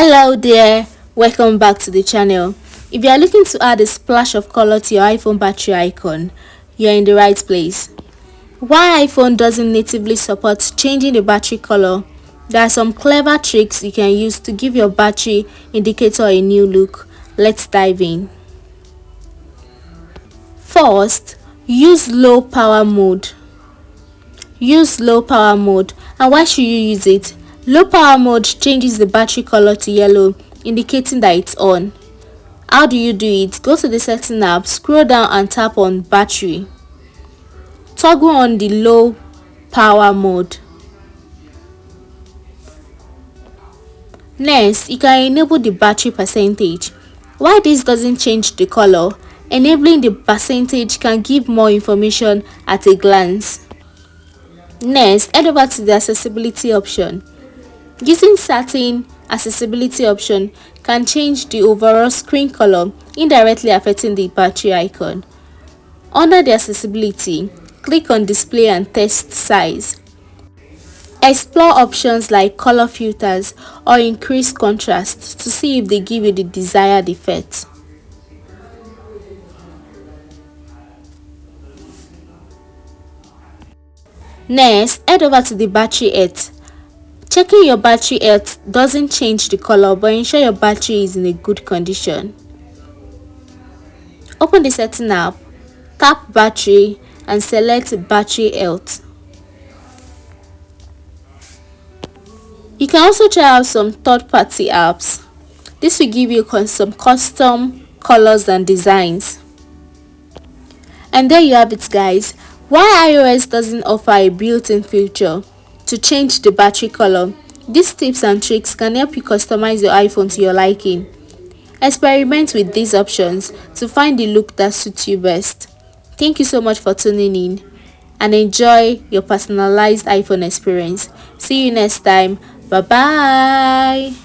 Hello there, welcome back to the channel. If you are looking to add a splash of color to your iPhone battery icon, you're in the right place. While iPhone doesn't natively support changing the battery color, there are some clever tricks you can use to give your battery indicator a new look. Let's dive in. First, use low power mode. And why should you use it? Low power mode changes the battery color to yellow, indicating that it's on. How do you do it? Go to the setting app, scroll down and tap on battery. Toggle on the low power mode. Next, you can enable the battery percentage. While this doesn't change the color, enabling the percentage can give more information at a glance. Next, head over to the accessibility option. Using certain accessibility option can change the overall screen color, indirectly affecting the battery icon. Under the accessibility, click on display and text size. Explore options like color filters or increase contrast to see if they give you the desired effect. Next, head over to the battery health. Checking your battery health doesn't change the color, but ensure your battery is in a good condition. Open the setting app, tap battery and select battery health. You can also try out some third-party apps. This will give you some custom colors and designs. And there you have it, guys. While iOS doesn't offer a built-in feature to change the battery color, these tips and tricks can help you customize your iPhone to your liking. Experiment with these options to find the look that suits you best. Thank you so much for tuning in and enjoy your personalized iPhone experience. See you next time. Bye bye.